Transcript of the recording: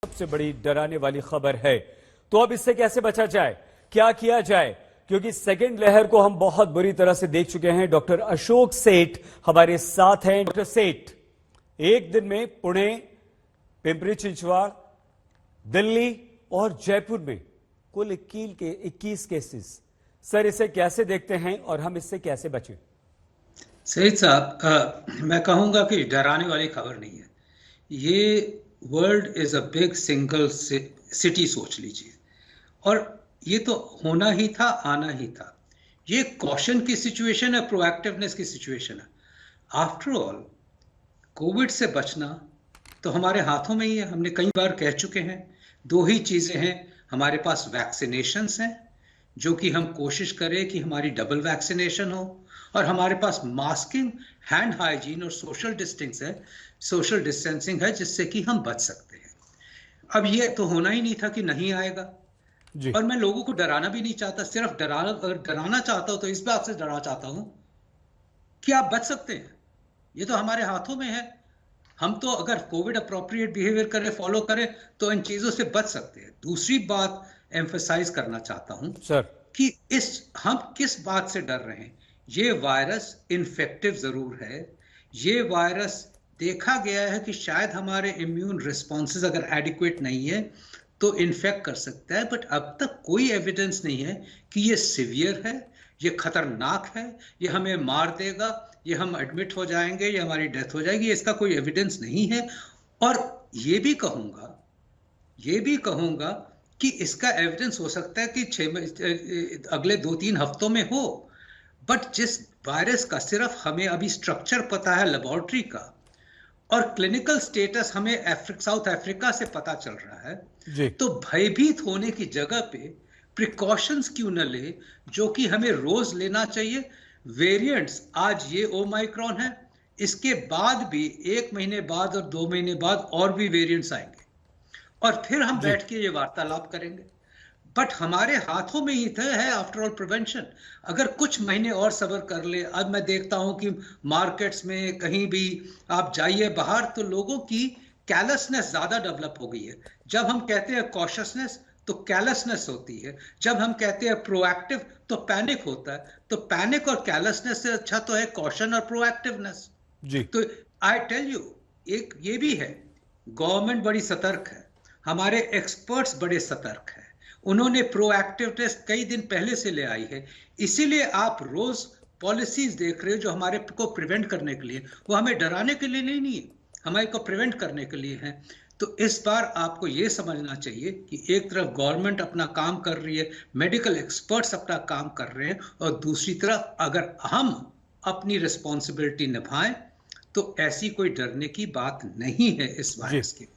सबसे बड़ी डराने वाली खबर है। तो अब इससे कैसे बचा जाए, क्या किया जाए, क्योंकि सेकेंड लहर को हम बहुत बुरी तरह से देख चुके हैं। डॉक्टर अशोक सेठ हमारे साथ हैं। डॉक्टर सेठ, एक दिन में पुणे, पिंपरी चिंचवड़, दिल्ली और जयपुर में कुल 21 केसेस। सर, इसे कैसे देखते हैं और हम इससे कैसे बचें? सईद साहब, मैं कहूँगा कि डराने वाली खबर नहीं है ये। World is a big single city सोच लीजिए, और ये तो होना ही था, आना ही था। ये कॉशन की सिचुएशन है, प्रोएक्टिवनेस की सिचुएशन है। आफ्टर ऑल, कोविड से बचना तो हमारे हाथों में ही है। हमने कई बार कह चुके हैं, दो ही चीजें हैं हमारे पास। वैक्सीनेशंस हैं, जो कि हम कोशिश करें कि हमारी डबल वैक्सीनेशन हो, और हमारे पास मास्किंग, हैंड हाइजीन और सोशल डिस्टेंसिंग है, जिससे कि हम बच सकते हैं। अब ये तो होना ही नहीं था कि नहीं आएगा। जी। और मैं लोगों को डराना भी नहीं चाहता। सिर्फ डराना, अगर डराना चाहता हूं तो इस बात से डराना चाहता हूं कि आप बच सकते हैं। ये तो हमारे हाथों में है। हम तो अगर कोविड अप्रोप्रिएट बिहेवियर करें, फॉलो करें, तो इन चीजों से बच सकते हैं। दूसरी बात एम्फसाइज करना चाहता हूं सर, कि हम किस बात से डर रहे हैं। ये वायरस इन्फेक्टिव जरूर है। ये वायरस देखा गया है कि शायद हमारे इम्यून रिस्पॉन्सेज अगर एडिक्वेट नहीं है तो इन्फेक्ट कर सकता है, बट अब तक कोई एविडेंस नहीं है कि ये सिवियर है, ये खतरनाक है, ये हमें मार देगा, ये हम एडमिट हो जाएंगे, ये हमारी डेथ हो जाएगी। इसका कोई एविडेंस नहीं है। और ये भी कहूंगा कि इसका एविडेंस हो सकता है कि अगले 2-3 हफ्तों में हो। बट जिस वायरस का सिर्फ हमें अभी स्ट्रक्चर पता है लेबोरेटरी का, और क्लिनिकल स्टेटस हमें साउथ अफ्रीका से पता चल रहा है, जी। तो भयभीत होने की जगह पे प्रिकॉशंस क्यों न ले, जो कि हमें रोज लेना चाहिए। वेरिएंट्स, आज ये ओमाइक्रॉन है, इसके बाद भी 1 महीने बाद और 2 महीने बाद और भी वेरिएंट्स आएंगे, और फिर हम जी। बैठ के ये वार्तालाप करेंगे। बट हमारे हाथों में ही है आफ्टर ऑल प्रिवेंशन। अगर कुछ महीने और सब्र कर ले। अब मैं देखता हूं कि मार्केट्स में कहीं भी आप जाइए बाहर, तो लोगों की कैलसनेस ज्यादा डेवलप हो गई है। जब हम कहते हैं कॉशियसनेस, तो कैलसनेस होती है। जब हम कहते हैं प्रोएक्टिव, तो पैनिक होता है। तो पैनिक और कैलसनेस से अच्छा तो है कॉशन और प्रोएक्टिवनेस। जी। तो आई टेल यू, एक ये भी है, गवर्नमेंट बड़ी सतर्क है, हमारे एक्सपर्ट्स बड़े सतर्क हैं। उन्होंने प्रोएक्टिव टेस्ट कई दिन पहले से ले आई है। इसीलिए आप रोज पॉलिसीज देख रहे हो जो हमारे को प्रिवेंट करने के लिए, वो हमें डराने के लिए नहीं है, हमारे को प्रिवेंट करने के लिए है। तो इस बार आपको ये समझना चाहिए कि एक तरफ गवर्नमेंट अपना काम कर रही है, मेडिकल एक्सपर्ट्स अपना काम कर रहे हैं, और दूसरी तरफ अगर हम अपनी रिस्पॉन्सिबिलिटी निभाएं, तो ऐसी कोई डरने की बात नहीं है इस जी। वायरस की।